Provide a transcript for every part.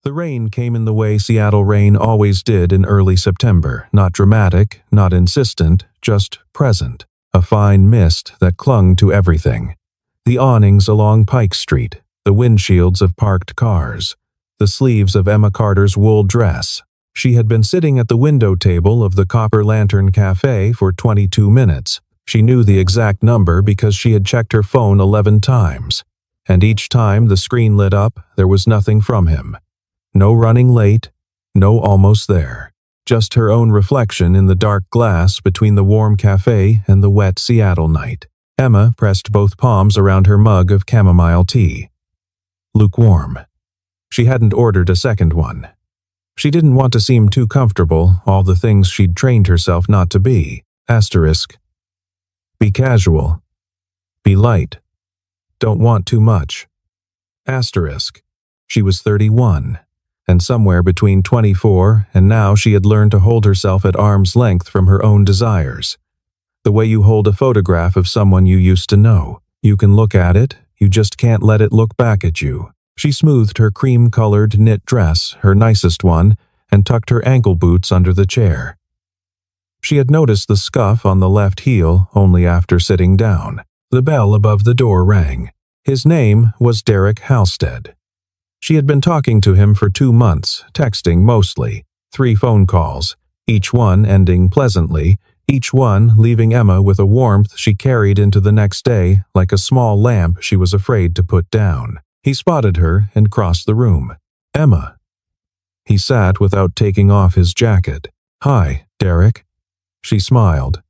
The rain came in the way Seattle rain always did in early September, not dramatic, not insistent, just present. A fine mist that clung to everything. The awnings along Pike Street, the windshields of parked cars, the sleeves of Emma Carter's wool dress. She had been sitting at the window table of the Copper Lantern Cafe for 22 minutes. She knew the exact number because she had checked her phone 11 times. And each time the screen lit up, there was nothing from him. No running late, no almost there. Just her own reflection in the dark glass between the warm cafe and the wet Seattle night. Emma pressed both palms around her mug of chamomile tea. Lukewarm. She hadn't ordered a second one. She didn't want to seem too comfortable, all the things she'd trained herself not to be. Asterisk. Be casual. Be light. Don't want too much. Asterisk. She was 31. And somewhere between 24 and now she had learned to hold herself at arm's length from her own desires. The way you hold a photograph of someone you used to know. You can look at it, you just can't let it look back at you. She smoothed her cream-colored knit dress, her nicest one, and tucked her ankle boots under the chair. She had noticed the scuff on the left heel only after sitting down. The bell above the door rang. His name was Derek Halstead. She had been talking to him for 2 months, texting mostly, 3 phone calls, each one ending pleasantly, each one leaving Emma with a warmth she carried into the next day like a small lamp she was afraid to put down. He spotted her and crossed the room. Emma. He sat without taking off his jacket. Hi, Derek. She smiled.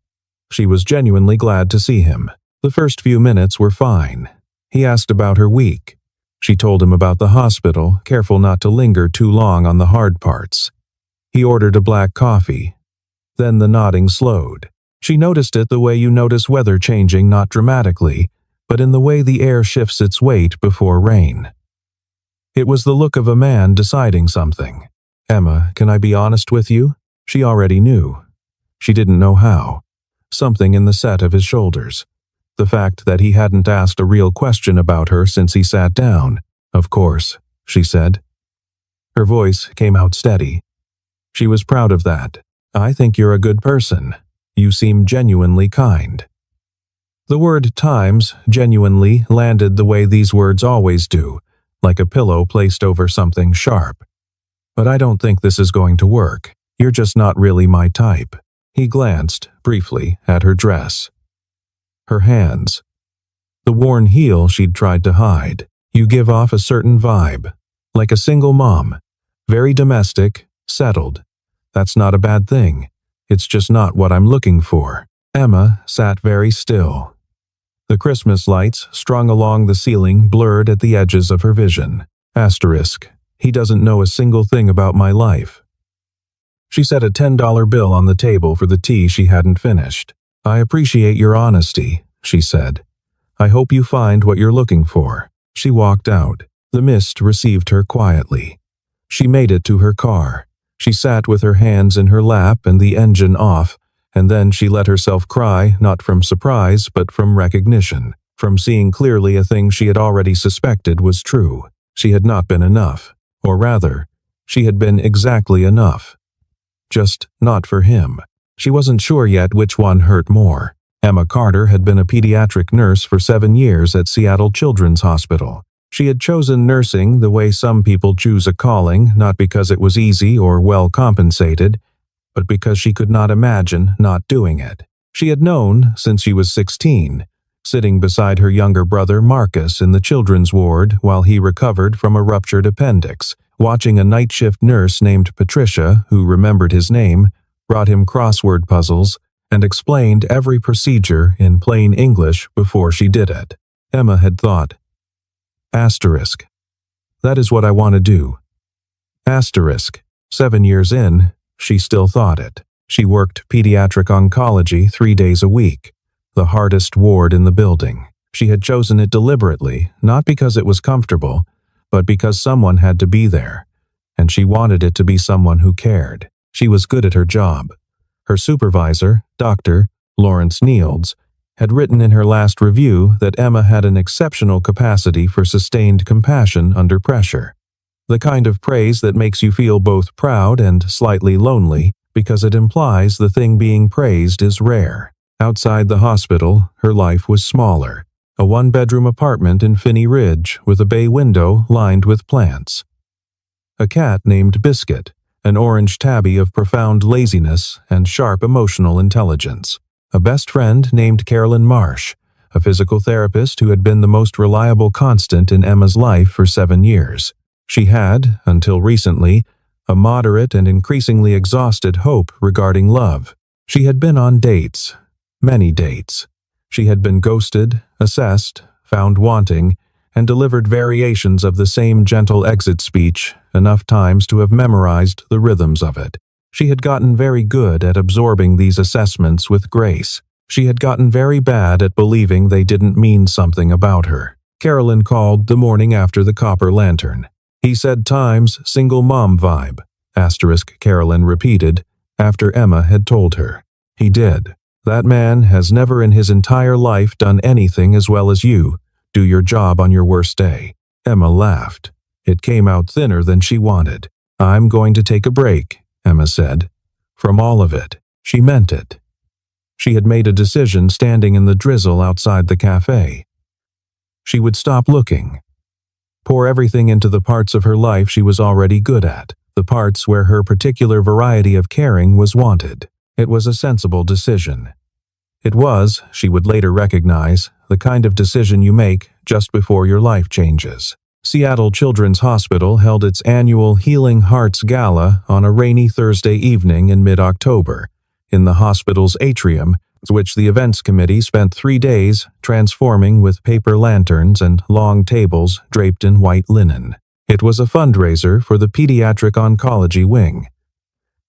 She was genuinely glad to see him. The first few minutes were fine. He asked about her week. She told him about the hospital, careful not to linger too long on the hard parts. He ordered a black coffee. Then the nodding slowed. She noticed it the way you notice weather changing, not dramatically, but in the way the air shifts its weight before rain. It was the look of a man deciding something. Emma, can I be honest with you? She already knew. She didn't know how. Something in the set of his shoulders. The fact that he hadn't asked a real question about her since he sat down. Of course, she said. Her voice came out steady. She was proud of that. I think you're a good person. You seem genuinely kind. The word times, genuinely, landed the way these words always do, like a pillow placed over something sharp. But I don't think this is going to work. You're just not really my type. He glanced, briefly, at her dress. Her hands. The worn heel she'd tried to hide. You give off a certain vibe. Like a single mom. Very domestic, settled. That's not a bad thing. It's just not what I'm looking for. Emma sat very still. The Christmas lights, strung along the ceiling, blurred at the edges of her vision. Asterisk. He doesn't know a single thing about my life. She set a $10 bill on the table for the tea she hadn't finished. I appreciate your honesty, she said. I hope you find what you're looking for. She walked out. The mist received her quietly. She made it to her car. She sat with her hands in her lap and the engine off, and then she let herself cry, not from surprise, but from recognition, from seeing clearly a thing she had already suspected was true. She had not been enough. Or rather, she had been exactly enough. Just not for him. She wasn't sure yet which one hurt more. Emma Carter had been a pediatric nurse for 7 years at Seattle Children's Hospital. She had chosen nursing the way some people choose a calling, not because it was easy or well compensated, but because she could not imagine not doing it. She had known since she was 16, sitting beside her younger brother Marcus in the children's ward while he recovered from a ruptured appendix, watching a night shift nurse named Patricia, who remembered his name, brought him crossword puzzles, and explained every procedure in plain English before she did it. Emma had thought, asterisk. That is what I want to do. Asterisk. 7 years in, she still thought it. She worked pediatric oncology 3 days a week, the hardest ward in the building. She had chosen it deliberately, not because it was comfortable, but because someone had to be there, and she wanted it to be someone who cared. She was good at her job. Her supervisor, Dr. Lawrence Nields, had written in her last review that Emma had an exceptional capacity for sustained compassion under pressure. The kind of praise that makes you feel both proud and slightly lonely, because it implies the thing being praised is rare. Outside the hospital, her life was smaller. A one-bedroom apartment in Finney Ridge with a bay window lined with plants. A cat named Biscuit, an orange tabby of profound laziness and sharp emotional intelligence. A best friend named Carolyn Marsh, a physical therapist who had been the most reliable constant in Emma's life for 7 years. She had, until recently, a moderate and increasingly exhausted hope regarding love. She had been on dates, many dates. She had been ghosted, assessed, found wanting, and delivered variations of the same gentle exit speech enough times to have memorized the rhythms of it. She had gotten very good at absorbing these assessments with grace. She had gotten very bad at believing they didn't mean something about her. Carolyn called the morning after the copper lantern. He said times single mom vibe, Carolyn repeated after Emma had told her. He did. That man has never in his entire life done anything as well as you. Do your job on your worst day. Emma laughed. It came out thinner than she wanted. I'm going to take a break, Emma said. From all of it. She meant it. She had made a decision standing in the drizzle outside the cafe. She would stop looking. Pour everything into the parts of her life she was already good at, the parts where her particular variety of caring was wanted. It was a sensible decision. It was, she would later recognize, the kind of decision you make just before your life changes. Seattle Children's Hospital held its annual Healing Hearts Gala on a rainy Thursday evening in mid-October, in the hospital's atrium, which the events committee spent 3 days transforming with paper lanterns and long tables draped in white linen. It was a fundraiser for the pediatric oncology wing.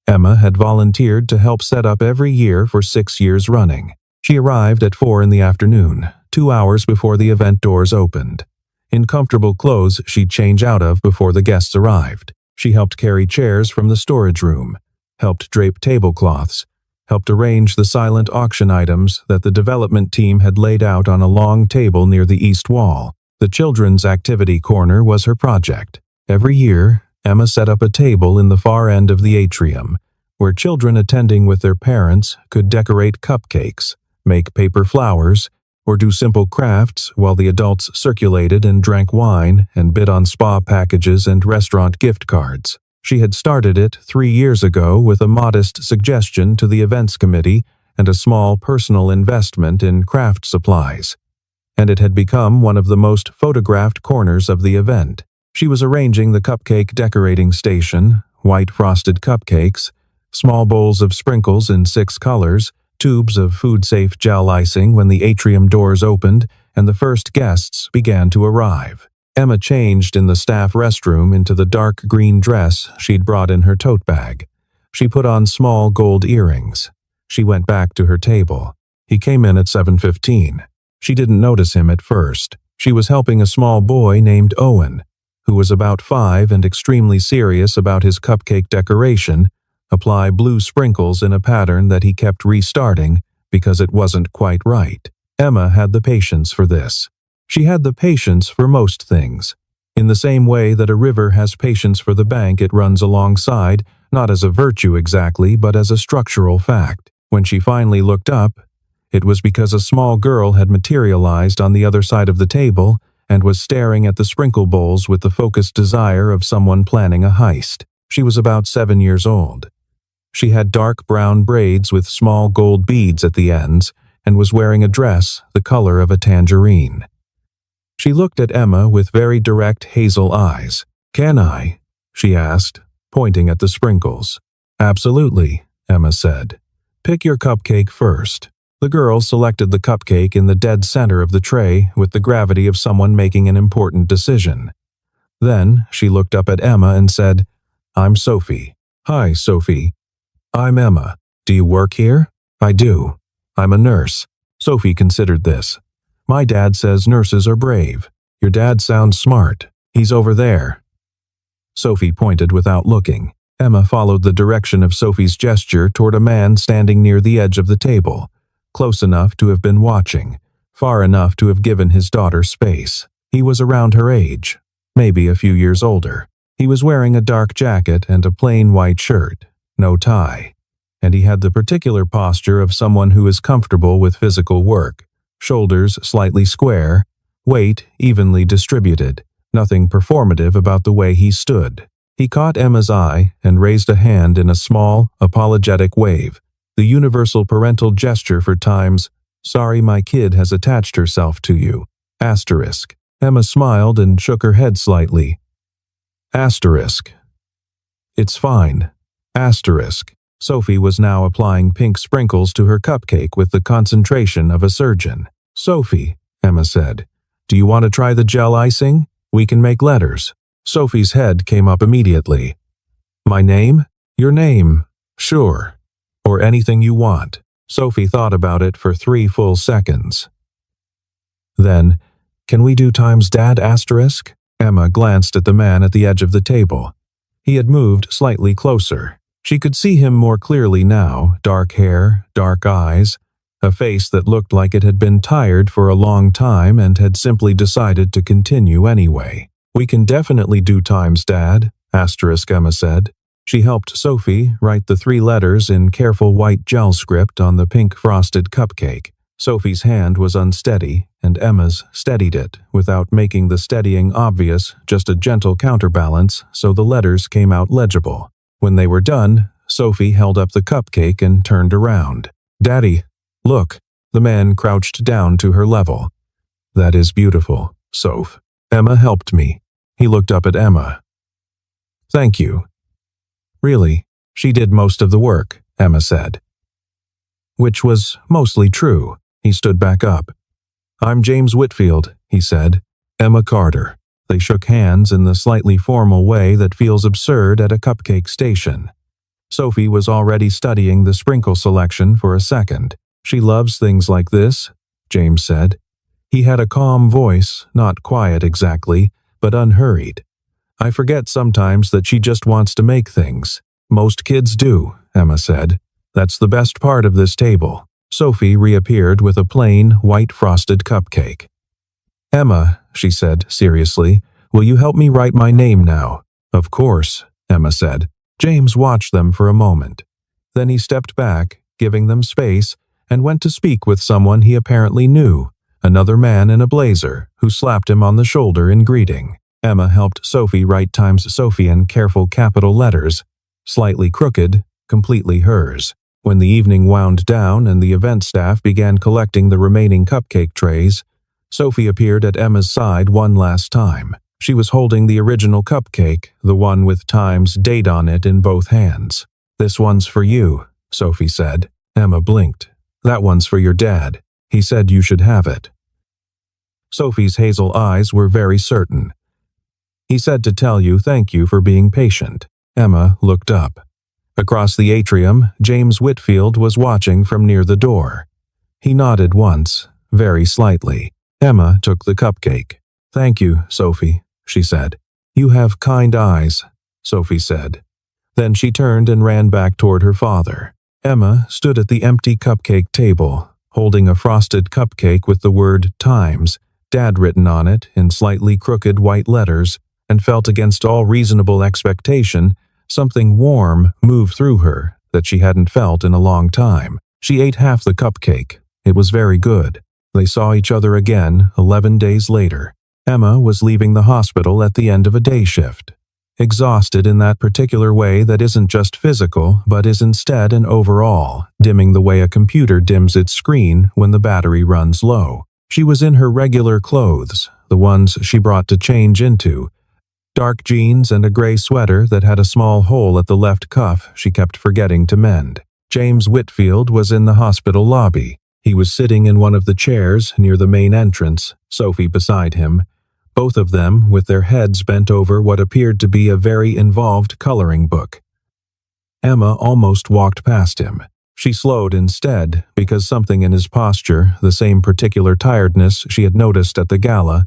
Emma had volunteered to help set up every year for 6 years running. She arrived at 4 in the afternoon, 2 hours before the event doors opened. In comfortable clothes she'd change out of before the guests arrived. She helped carry chairs from the storage room, helped drape tablecloths, helped arrange the silent auction items that the development team had laid out on a long table near the east wall. The children's activity corner was her project. Every year, Emma set up a table in the far end of the atrium, where children attending with their parents could decorate cupcakes, make paper flowers, or do simple crafts while the adults circulated and drank wine and bid on spa packages and restaurant gift cards. She had started it 3 years ago with a modest suggestion to the events committee and a small personal investment in craft supplies, and it had become one of the most photographed corners of the event. She was arranging the cupcake decorating station, white frosted cupcakes, small bowls of sprinkles in 6 colors, tubes of food-safe gel icing when the atrium doors opened and the first guests began to arrive. Emma changed in the staff restroom into the dark green dress she'd brought in her tote bag. She put on small gold earrings. She went back to her table. He came in at 7:15. She didn't notice him at first. She was helping a small boy named Owen, who was about 5 and extremely serious about his cupcake decoration, apply blue sprinkles in a pattern that he kept restarting because it wasn't quite right. Emma had the patience for this. She had the patience for most things. In the same way that a river has patience for the bank it runs alongside, not as a virtue exactly, but as a structural fact. When she finally looked up, it was because a small girl had materialized on the other side of the table and was staring at the sprinkle bowls with the focused desire of someone planning a heist. She was about 7 years old. She had dark brown braids with small gold beads at the ends and was wearing a dress the color of a tangerine. She looked at Emma with very direct hazel eyes. "Can I?" she asked, pointing at the sprinkles. "Absolutely," Emma said. "Pick your cupcake first." The girl selected the cupcake in the dead center of the tray with the gravity of someone making an important decision. Then she looked up at Emma and said, "I'm Sophie." "Hi, Sophie." "I'm Emma. Do you work here?" "I do. I'm a nurse." Sophie considered this. "My dad says nurses are brave. Your dad sounds smart. He's over there." Sophie pointed without looking. Emma followed the direction of Sophie's gesture toward a man standing near the edge of the table, close enough to have been watching, far enough to have given his daughter space. He was around her age, maybe a few years older. He was wearing a dark jacket and a plain white shirt, no tie, and he had the particular posture of someone who is comfortable with physical work, shoulders slightly square, weight evenly distributed, nothing performative about the way he stood. He caught Emma's eye and raised a hand in a small, apologetic wave, the universal parental gesture for times, "Sorry my kid has attached herself to you." Asterisk. Emma smiled and shook her head slightly. Asterisk. "It's fine." Asterisk. Sophie was now applying pink sprinkles to her cupcake with the concentration of a surgeon. "Sophie," Emma said, "do you want to try the gel icing? We can make letters." Sophie's head came up immediately. "My name? Your name? Sure. Or anything you want." Sophie thought about it for 3 full seconds. Then, "Can we do times Dad asterisk?" Emma glanced at the man at the edge of the table. He had moved slightly closer. She could see him more clearly now, dark hair, dark eyes, a face that looked like it had been tired for a long time and had simply decided to continue anyway. "We can definitely do times Dad," asterisk Emma said. She helped Sophie write the 3 letters in careful white gel script on the pink frosted cupcake. Sophie's hand was unsteady, and Emma's steadied it, without making the steadying obvious, just a gentle counterbalance, so the letters came out legible. When they were done, Sophie held up the cupcake and turned around. "Daddy, look." The man crouched down to her level. "That is beautiful, Soph. Emma helped me." He looked up at Emma. "Thank you." "Really, she did most of the work," Emma said. Which was mostly true. He stood back up. "I'm James Whitfield," he said. "Emma Carter." They shook hands in the slightly formal way that feels absurd at a cupcake station. Sophie was already studying the sprinkle selection for a second. "She loves things like this," James said. He had a calm voice, not quiet exactly, but unhurried. "I forget sometimes that she just wants to make things." "Most kids do," Emma said. "That's the best part of this table." Sophie reappeared with a plain, white frosted cupcake. "Emma," she said seriously, "will you help me write my name now?" "Of course," Emma said. James watched them for a moment. Then he stepped back, giving them space, and went to speak with someone he apparently knew, another man in a blazer, who slapped him on the shoulder in greeting. Emma helped Sophie write times Sophie in careful capital letters, slightly crooked, completely hers. When the evening wound down and the event staff began collecting the remaining cupcake trays, Sophie appeared at Emma's side one last time. She was holding the original cupcake, the one with times date on it, in both hands. "This one's for you," Sophie said. Emma blinked. "That one's for your dad. He said you should have it." Sophie's hazel eyes were very certain. "He said to tell you thank you for being patient." Emma looked up. Across the atrium, James Whitfield was watching from near the door. He nodded once, very slightly. Emma took the cupcake. "Thank you, Sophie," she said. "You have kind eyes," Sophie said. Then she turned and ran back toward her father. Emma stood at the empty cupcake table, holding a frosted cupcake with the word "Times," Dad written on it in slightly crooked white letters, and felt against all reasonable expectation something warm move through her that she hadn't felt in a long time. She ate half the cupcake. It was very good. They saw each other again 11 days later. Emma was leaving the hospital at the end of a day shift, exhausted in that particular way that isn't just physical, but is instead an overall, dimming the way a computer dims its screen when the battery runs low. She was in her regular clothes, the ones she brought to change into, dark jeans and a gray sweater that had a small hole at the left cuff she kept forgetting to mend. James Whitfield was in the hospital lobby. He was sitting in one of the chairs near the main entrance, Sophie beside him, both of them with their heads bent over what appeared to be a very involved coloring book. Emma almost walked past him. She slowed instead because something in his posture, the same particular tiredness she had noticed at the gala,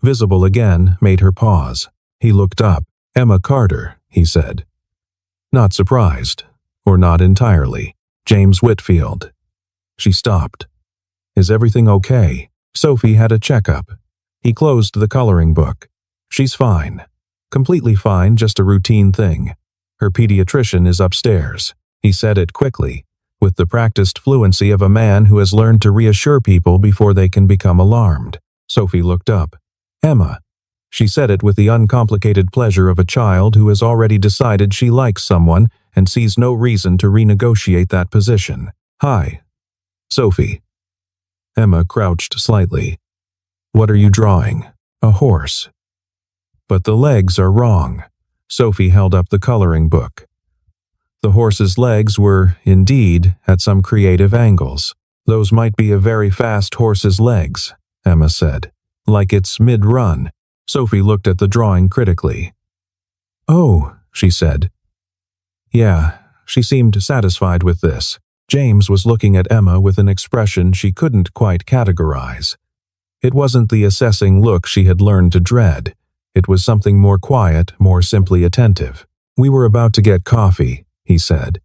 visible again, made her pause. He looked up. "Emma Carter," he said. Not surprised, or not entirely. "James Whitfield." She stopped. "Is everything okay?" Sophie had a checkup. He closed the coloring book. "She's fine. Completely fine, just a routine thing. Her pediatrician is upstairs. He said it quickly, with the practiced fluency of a man who has learned to reassure people before they can become alarmed. Sophie looked up. Emma. She said it with the uncomplicated pleasure of a child who has already decided she likes someone and sees no reason to renegotiate that position. Hi. Sophie. Emma crouched slightly. What are you drawing? A horse. But the legs are wrong. Sophie held up the coloring book. The horse's legs were, indeed, at some creative angles. Those might be a very fast horse's legs, Emma said. Like it's mid-run. Sophie looked at the drawing critically. Oh, she said. Yeah, she seemed satisfied with this. James was looking at Emma with an expression she couldn't quite categorize. It wasn't the assessing look she had learned to dread. It was something more quiet, more simply attentive. We were about to get coffee, he said.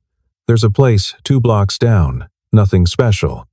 There's a place 2 blocks down. Nothing special.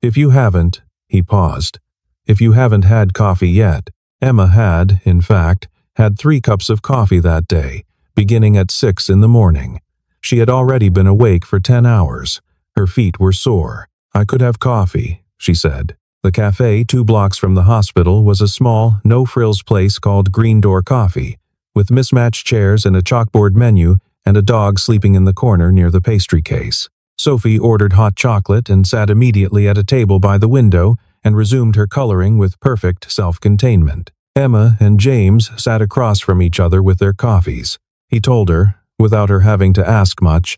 If you haven't, he paused. If you haven't had coffee yet. Emma had, in fact, had 3 cups of coffee that day, beginning at 6 in the morning. She had already been awake for 10 hours. Her feet were sore. I could have coffee, she said. The cafe 2 blocks from the hospital was a small, no-frills place called Green Door Coffee, with mismatched chairs and a chalkboard menu and a dog sleeping in the corner near the pastry case. Sophie ordered hot chocolate and sat immediately at a table by the window and resumed her coloring with perfect self-containment. Emma and James sat across from each other with their coffees. He told her, without her having to ask much,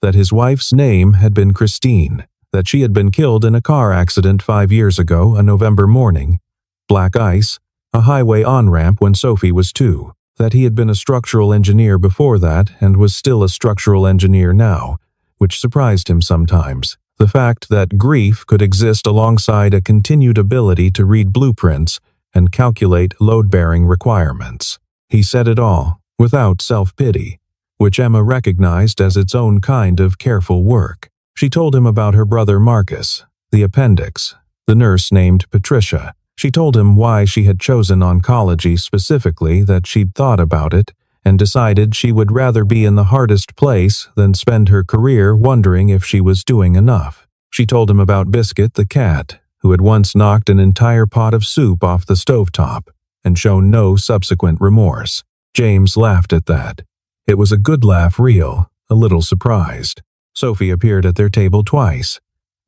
that his wife's name had been Christine, that she had been killed in a car accident 5 years ago, a November morning. Black ice, a highway on-ramp when Sophie was 2. That he had been a structural engineer before that and was still a structural engineer now, which surprised him sometimes. The fact that grief could exist alongside a continued ability to read blueprints and calculate load-bearing requirements. He said it all, without self-pity, which Emma recognized as its own kind of careful work. She told him about her brother Marcus, the appendix, the nurse named Patricia. She told him why she had chosen oncology specifically, that she'd thought about it, and decided she would rather be in the hardest place than spend her career wondering if she was doing enough. She told him about Biscuit the cat, who had once knocked an entire pot of soup off the stovetop, and shown no subsequent remorse. James laughed at that. It was a good laugh, real, a little surprised. Sophie appeared at their table twice.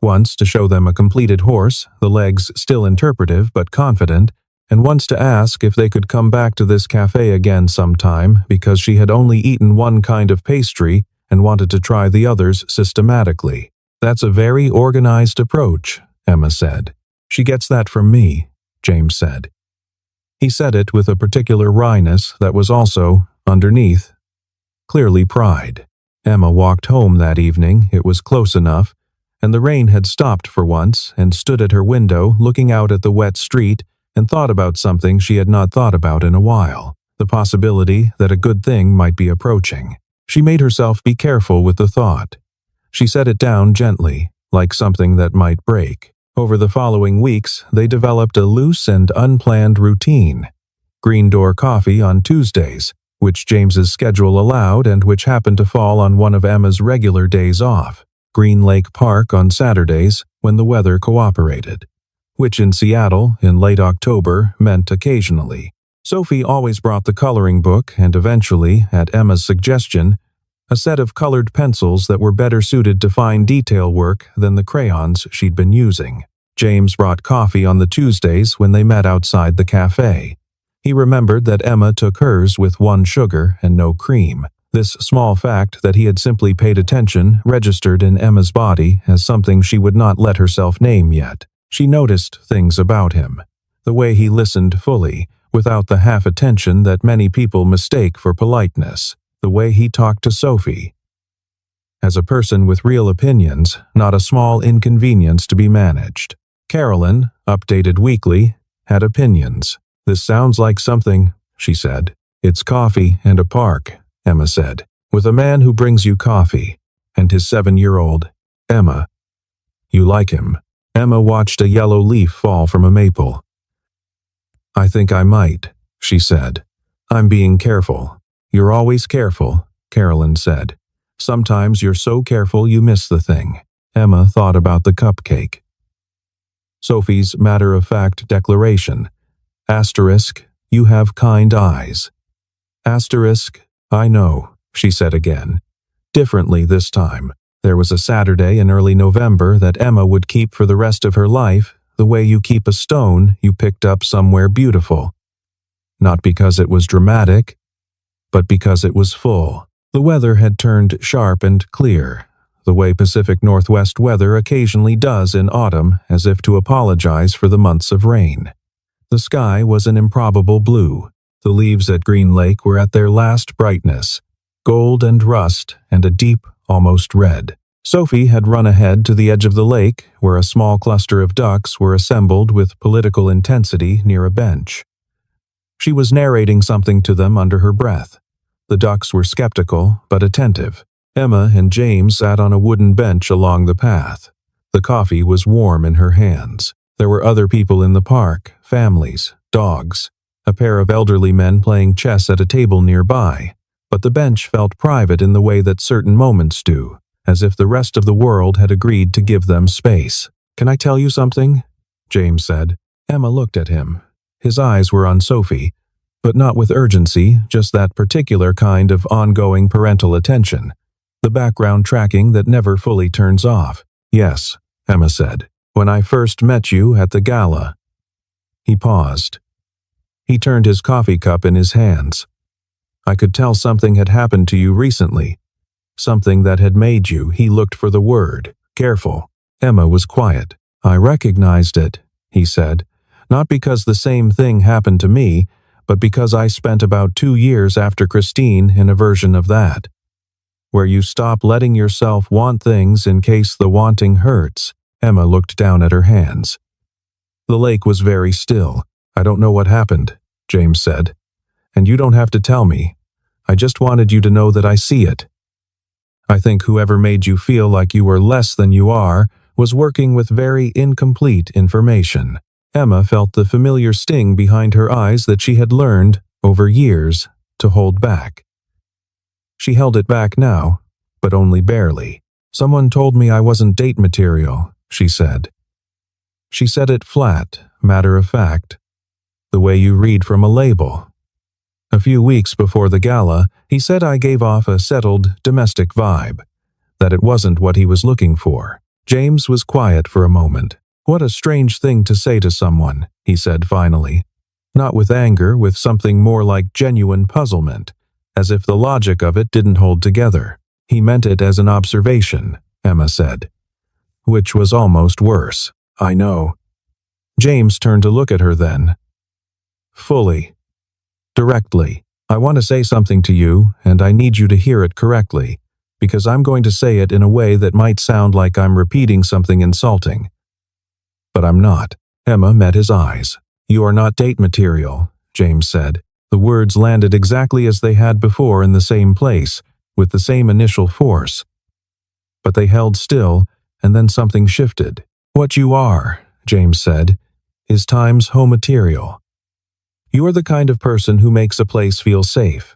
Once to show them a completed horse, the legs still interpretive but confident, and once to ask if they could come back to this cafe again sometime because she had only eaten one kind of pastry and wanted to try the others systematically. That's a very organized approach, Emma said. She gets that from me, James said. He said it with a particular wryness that was also, underneath, clearly pride. Emma walked home that evening. It was close enough, and the rain had stopped for once, and stood at her window looking out at the wet street and thought about something she had not thought about in a while, the possibility that a good thing might be approaching. She made herself be careful with the thought. She set it down gently, like something that might break. Over the following weeks, they developed a loose and unplanned routine. Green Door Coffee on Tuesdays, which James's schedule allowed and which happened to fall on one of Emma's regular days off. Green Lake Park on Saturdays, when the weather cooperated, which in Seattle, in late October, meant occasionally. Sophie always brought the coloring book and eventually, at Emma's suggestion, a set of colored pencils that were better suited to fine detail work than the crayons she'd been using. James brought coffee on the Tuesdays when they met outside the cafe. He remembered that Emma took hers with 1 sugar and no cream. This small fact that he had simply paid attention registered in Emma's body as something she would not let herself name yet. She noticed things about him. The way he listened fully, without the half-attention that many people mistake for politeness. The way he talked to Sophie. As a person with real opinions, not a small inconvenience to be managed. Carolyn, updated weekly, had opinions. This sounds like something, she said. It's coffee and a park, Emma said, with a man who brings you coffee, and his 7-year-old. Emma. You like him. Emma watched a yellow leaf fall from a maple. I think I might, she said. I'm being careful. You're always careful, Carolyn said. Sometimes you're so careful you miss the thing. Emma thought about the cupcake. Sophie's matter-of-fact declaration. Asterisk, you have kind eyes. Asterisk, I know, she said again. Differently this time. There was a Saturday in early November that Emma would keep for the rest of her life, the way you keep a stone you picked up somewhere beautiful. Not because it was dramatic, but because it was full. The weather had turned sharp and clear, the way Pacific Northwest weather occasionally does in autumn, as if to apologize for the months of rain. The sky was an improbable blue. The leaves at Green Lake were at their last brightness, gold and rust and a deep, almost red. Sophie had run ahead to the edge of the lake, where a small cluster of ducks were assembled with political intensity near a bench. She was narrating something to them under her breath. The ducks were skeptical, but attentive. Emma and James sat on a wooden bench along the path. The coffee was warm in her hands. There were other people in the park, families, dogs, a pair of elderly men playing chess at a table nearby. But the bench felt private in the way that certain moments do, as if the rest of the world had agreed to give them space. "Can I tell you something?" James said. Emma looked at him. His eyes were on Sophie, but not with urgency, just that particular kind of ongoing parental attention, the background tracking that never fully turns off. "Yes," Emma said. "When I first met you at the gala." He paused. He turned his coffee cup in his hands. "I could tell something had happened to you recently. Something that had made you," he looked for the word, "careful." Emma was quiet. "I recognized it," he said. "Not because the same thing happened to me, but because I spent about 2 years after Christine in a version of that. Where you stop letting yourself want things in case the wanting hurts." Emma looked down at her hands. The lake was very still. "I don't know what happened," James said. "And you don't have to tell me. I just wanted you to know that I see it. I think whoever made you feel like you were less than you are was working with very incomplete information." Emma felt the familiar sting behind her eyes that she had learned, over years, to hold back. She held it back now, but only barely. "Someone told me I wasn't date material," she said. She said it flat, matter of fact, the way you read from a label. "A few weeks before the gala, he said I gave off a settled, domestic vibe, that it wasn't what he was looking for." James was quiet for a moment. "What a strange thing to say to someone," he said finally. Not with anger, with something more like genuine puzzlement, as if the logic of it didn't hold together. "He meant it as an observation," Emma said. Which was almost worse. "I know." James turned to look at her then. Fully. Directly. "I want to say something to you, and I need you to hear it correctly, because I'm going to say it in a way that might sound like I'm repeating something insulting. But I'm not." Emma met his eyes. "You are not date material," James said. The words landed exactly as they had before in the same place, with the same initial force. But they held still, and then something shifted. "What you are," James said, "is time's home material. You are the kind of person who makes a place feel safe.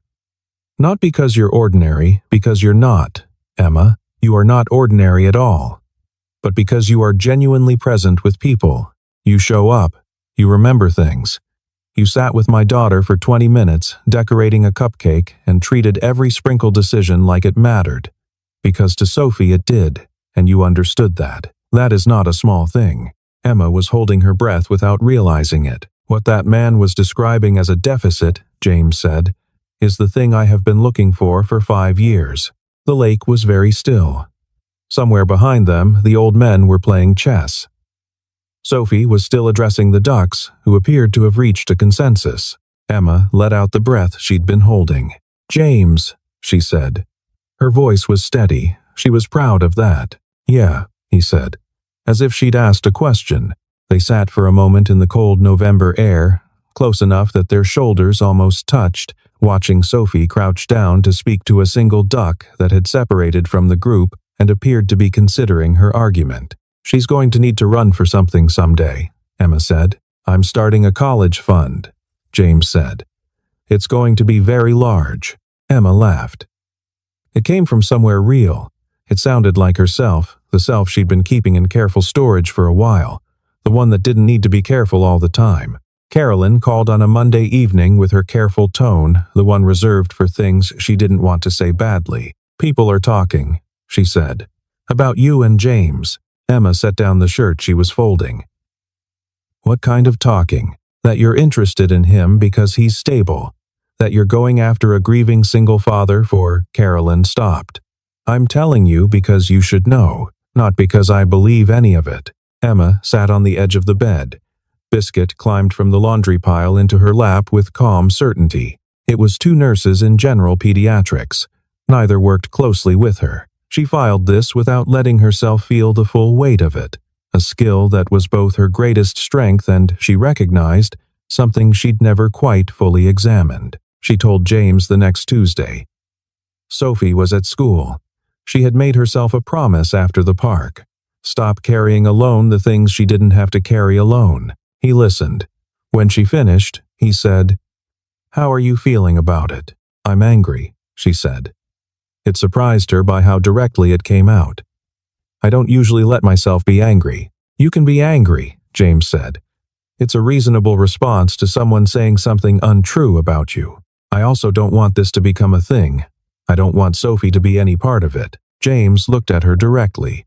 Not because you're ordinary, because you're not, Emma. You are not ordinary at all. But because you are genuinely present with people. You show up. You remember things. You sat with my daughter for 20 minutes, decorating a cupcake, and treated every sprinkle decision like it mattered. Because to Sophie it did, and you understood that. That is not a small thing." Emma was holding her breath without realizing it. "What that man was describing as a deficit," James said, "is the thing I have been looking for 5 years." The lake was very still. Somewhere behind them, the old men were playing chess. Sophie was still addressing the ducks, who appeared to have reached a consensus. Emma let out the breath she'd been holding. "James," she said. Her voice was steady. She was proud of that. "Yeah," he said, as if she'd asked a question. They sat for a moment in the cold November air, close enough that their shoulders almost touched, watching Sophie crouch down to speak to a single duck that had separated from the group and appeared to be considering her argument. "She's going to need to run for something someday," Emma said. "I'm starting a college fund," James said. It's going to be very large. Emma laughed. It came from somewhere real. It sounded like herself, the self she'd been keeping in careful storage for a while, the one that didn't need to be careful all the time. Carolyn called on a Monday evening with her careful tone, the one reserved for things she didn't want to say badly. "People are talking," she said. "About you and James." Emma set down the shirt she was folding. "What kind of talking?" "That you're interested in him because he's stable. That you're going after a grieving single father for—" Carolyn stopped. "I'm telling you because you should know, not because I believe any of it." Emma sat on the edge of the bed. Biscuit climbed from the laundry pile into her lap with calm certainty. It was two nurses in general pediatrics. Neither worked closely with her. She filed this without letting herself feel the full weight of it, a skill that was both her greatest strength and, she recognized, something she'd never quite fully examined. She told James the next Tuesday. Sophie was at school. She had made herself a promise after the park. Stop carrying alone the things she didn't have to carry alone. He listened. When she finished, he said, "How are you feeling about it?" "I'm angry," she said. It surprised her by how directly it came out. "I don't usually let myself be angry." "You can be angry," James said. "It's a reasonable response to someone saying something untrue about you. I also don't want this to become a thing. I don't want Sophie to be any part of it." James looked at her directly.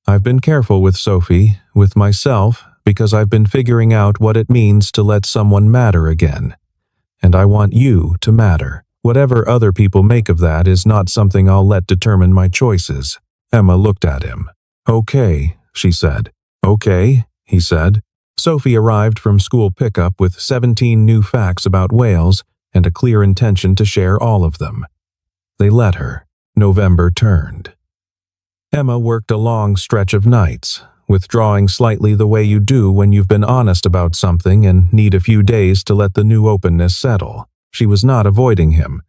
"I've been careful with Sophie, with myself, because I've been figuring out what it means to let someone matter again. And I want you to matter. Whatever other people make of that is not something I'll let determine my choices." Emma looked at him. "Okay," she said. "Okay," he said. Sophie arrived from school pickup with 17 new facts about whales and a clear intention to share all of them. They let her. November turned. Emma worked a long stretch of nights, withdrawing slightly the way you do when you've been honest about something and need a few days to let the new openness settle. She was not avoiding him,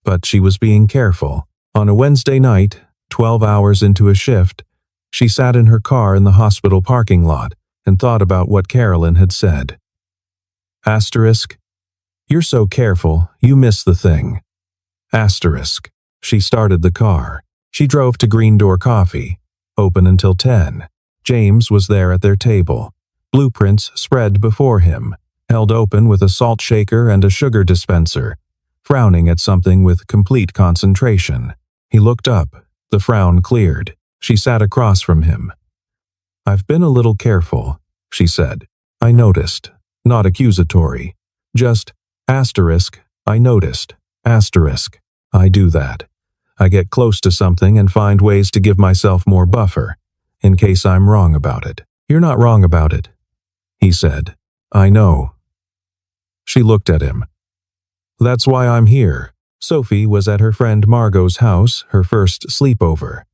but she was being careful. On a Wednesday night, 12 hours into a shift, she sat in her car in the hospital parking lot and thought about what Carolyn had said. Asterisk. "You're so careful, you miss the thing." Asterisk. She started the car. She drove to Green Door Coffee, open until 10. James was there at their table, blueprints spread before him, held open with a salt shaker and a sugar dispenser, frowning at something with complete concentration. He looked up. The frown cleared. She sat across from him. "I've been a little careful," she said. "I noticed." Not accusatory. Just, asterisk, "I noticed." Asterisk. "I do that. I get close to something and find ways to give myself more buffer, in case I'm wrong about it." "You're not wrong about it," he said. "I know." She looked at him. "That's why I'm here." Sophie was at her friend Margot's house, her first sleepover.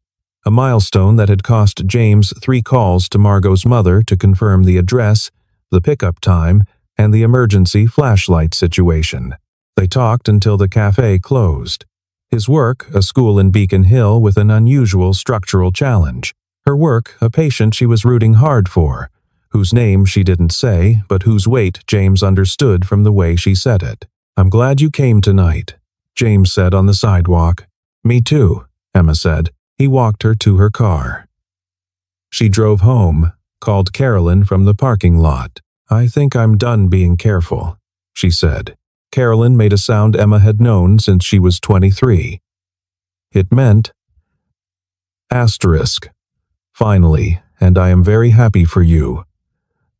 A milestone that had cost James 3 calls to Margot's mother to confirm the address, the pickup time, and the emergency flashlight situation. They talked until the cafe closed. His work, a school in Beacon Hill with an unusual structural challenge. Her work, a patient she was rooting hard for, whose name she didn't say, but whose weight James understood from the way she said it. "I'm glad you came tonight," James said on the sidewalk. "Me too," Emma said. He walked her to her car. She drove home, called Carolyn from the parking lot. "I think I'm done being careful," she said. Carolyn made a sound Emma had known since she was 23. It meant, asterisk, "Finally, and I am very happy for you."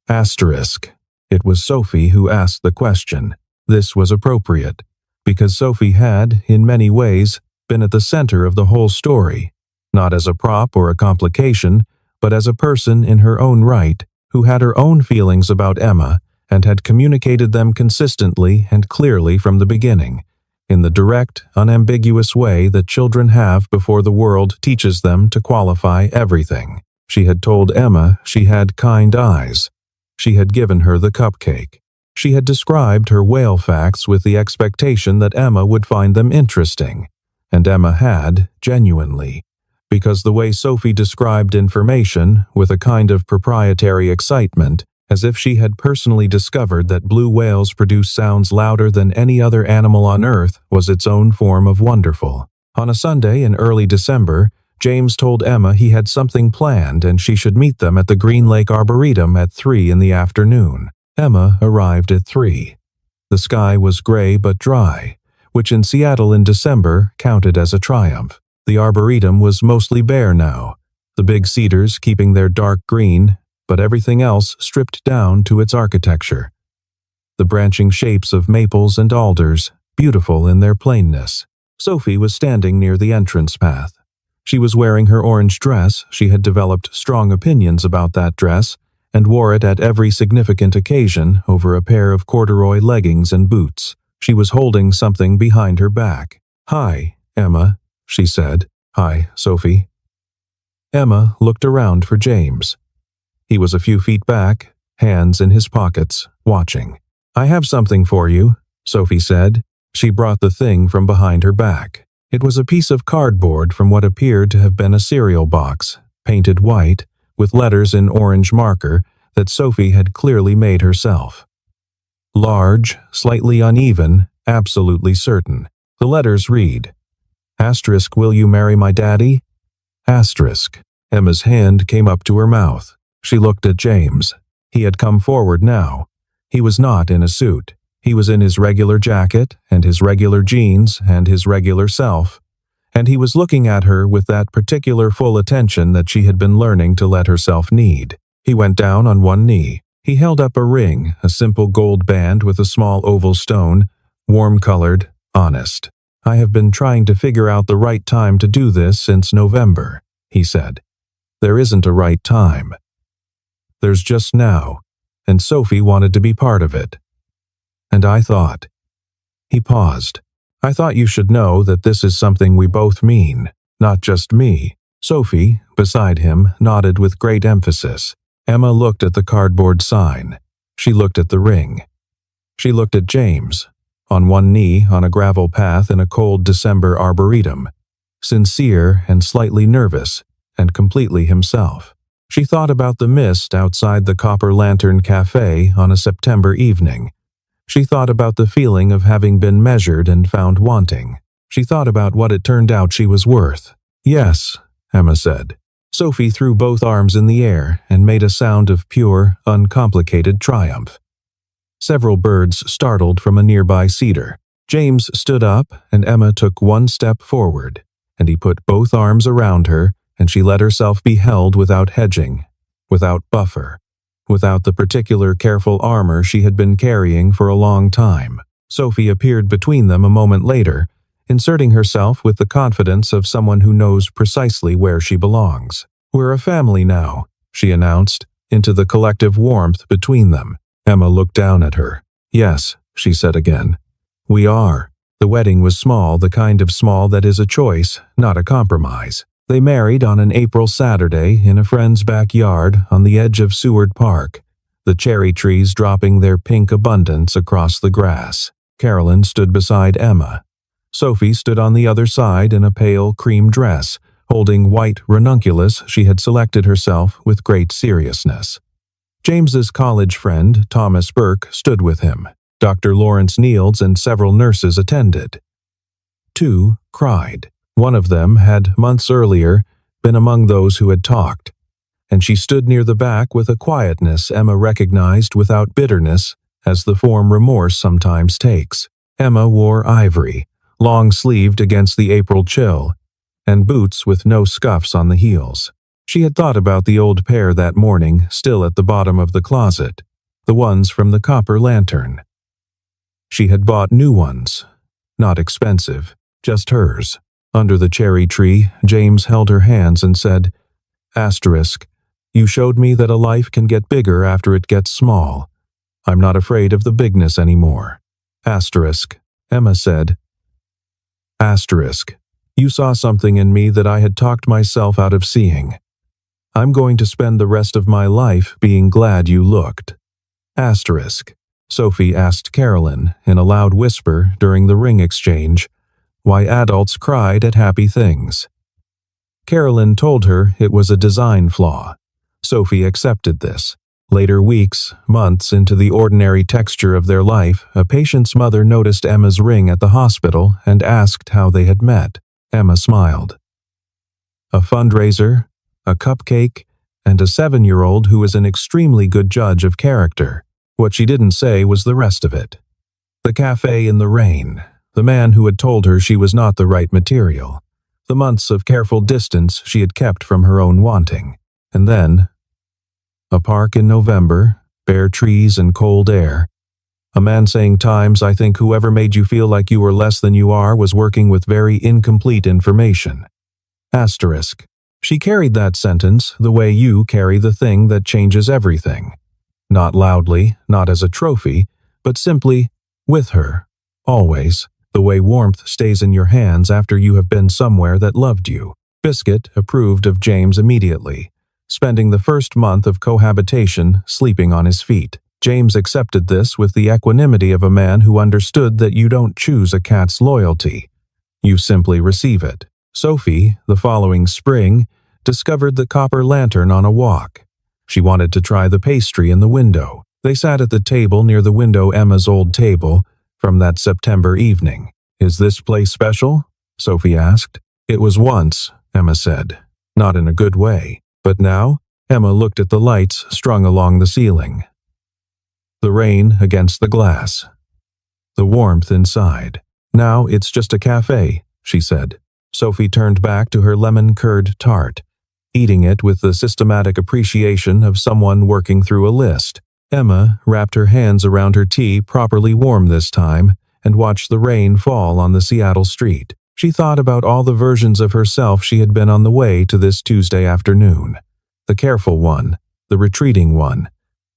Asterisk. It was Sophie who asked the question. This was appropriate, because Sophie had, in many ways, been at the center of the whole story, not as a prop or a complication, but as a person in her own right, who had her own feelings about Emma and had communicated them consistently and clearly from the beginning, in the direct, unambiguous way that children have before the world teaches them to qualify everything. She had told Emma she had kind eyes. She had given her the cupcake. She had described her whale facts with the expectation that Emma would find them interesting, and Emma had, genuinely, because the way Sophie described information, with a kind of proprietary excitement, as if she had personally discovered that blue whales produce sounds louder than any other animal on Earth was its own form of wonderful. On a Sunday in early December, James told Emma he had something planned and she should meet them at the Green Lake Arboretum at 3 in the afternoon. Emma arrived at 3. The sky was gray but dry, which in Seattle in December counted as a triumph. The Arboretum was mostly bare now, the big cedars keeping their dark green, but everything else stripped down to its architecture. The branching shapes of maples and alders, beautiful in their plainness. Sophie was standing near the entrance path. She was wearing her orange dress. She had developed strong opinions about that dress and wore it at every significant occasion over a pair of corduroy leggings and boots. She was holding something behind her back. "Hi, Emma," she said. "Hi, Sophie." Emma looked around for James. He was a few feet back, hands in his pockets, watching. "I have something for you," Sophie said. She brought the thing from behind her back. It was a piece of cardboard from what appeared to have been a cereal box, painted white, with letters in orange marker that Sophie had clearly made herself. Large, slightly uneven, absolutely certain. The letters read, "Asterisk, will you marry my daddy?" Asterisk. Emma's hand came up to her mouth. She looked at James. He had come forward now. He was not in a suit. He was in his regular jacket and his regular jeans and his regular self, and he was looking at her with that particular full attention that she had been learning to let herself need. He went down on one knee. He held up a ring, a simple gold band with a small oval stone, warm-colored, honest. "I have been trying to figure out the right time to do this since November," he said. "There isn't a right time. There's just now, and Sophie wanted to be part of it. And I thought..." He paused. "I thought you should know that this is something we both mean, not just me." Sophie, beside him, nodded with great emphasis. Emma looked at the cardboard sign. She looked at the ring. She looked at James, on one knee on a gravel path in a cold December arboretum, sincere and slightly nervous, and completely himself. She thought about the mist outside the Copper Lantern Cafe on a September evening. She thought about the feeling of having been measured and found wanting. She thought about what it turned out she was worth. "Yes," Emma said. Sophie threw both arms in the air and made a sound of pure, uncomplicated triumph. Several birds startled from a nearby cedar. James stood up, and Emma took one step forward, and he put both arms around her, and she let herself be held without hedging, without buffer, without the particular careful armor she had been carrying for a long time. Sophie appeared between them a moment later, inserting herself with the confidence of someone who knows precisely where she belongs. "We're a family now," she announced, into the collective warmth between them. Emma looked down at her. "Yes," she said again. "We are." The wedding was small, the kind of small that is a choice, not a compromise. They married on an April Saturday in a friend's backyard on the edge of Seward Park, the cherry trees dropping their pink abundance across the grass. Carolyn stood beside Emma. Sophie stood on the other side in a pale cream dress, holding white ranunculus she had selected herself with great seriousness. James's college friend, Thomas Burke, stood with him. Dr. Lawrence Niels and several nurses attended. 2 cried. One of them had, months earlier, been among those who had talked, and she stood near the back with a quietness Emma recognized without bitterness as the form remorse sometimes takes. Emma wore ivory, long-sleeved against the April chill, and boots with no scuffs on the heels. She had thought about the old pair that morning, still at the bottom of the closet, the ones from the Copper Lantern. She had bought new ones, not expensive, just hers. Under the cherry tree, James held her hands and said, "Asterisk, you showed me that a life can get bigger after it gets small. I'm not afraid of the bigness anymore." Asterisk, Emma said. Asterisk, you saw something in me that I had talked myself out of seeing. I'm going to spend the rest of my life being glad you looked. Asterisk, Sophie asked Carolyn in a loud whisper during the ring exchange, why adults cried at happy things. Carolyn told her it was a design flaw. Sophie accepted this. Later weeks, months into the ordinary texture of their life, a patient's mother noticed Emma's ring at the hospital and asked how they had met. Emma smiled. A fundraiser, a cupcake, and a 7-year-old who is an extremely good judge of character. What she didn't say was the rest of it. The cafe in the rain, the man who had told her she was not the right material, the months of careful distance she had kept from her own wanting, and then a park in November, bare trees and cold air. A man saying times I think whoever made you feel like you were less than you are was working with very incomplete information. Asterisk. She carried that sentence the way you carry the thing that changes everything. Not loudly, not as a trophy, but simply with her. Always, the way warmth stays in your hands after you have been somewhere that loved you. Biscuit approved of James immediately, spending the first month of cohabitation sleeping on his feet. James accepted this with the equanimity of a man who understood that you don't choose a cat's loyalty. You simply receive it. Sophie, the following spring, discovered the copper lantern on a walk. She wanted to try the pastry in the window. They sat at the table near the window, Emma's old table, from that September evening. "Is this place special?" Sophie asked. "It was once," Emma said. "Not in a good way. But now?" Emma looked at the lights strung along the ceiling. The rain against the glass. The warmth inside. "Now it's just a cafe," she said. Sophie turned back to her lemon curd tart, eating it with the systematic appreciation of someone working through a list. Emma wrapped her hands around her tea, properly warm this time, and watched the rain fall on the Seattle street. She thought about all the versions of herself she had been on the way to this Tuesday afternoon. The careful one, the retreating one,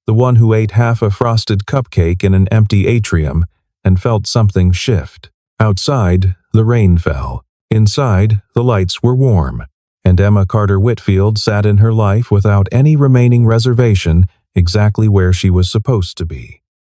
the one who ate half a frosted cupcake in an empty atrium and felt something shift. Outside, the rain fell. Inside, the lights were warm, and Emma Carter Whitfield sat in her life without any remaining reservation exactly where she was supposed to be.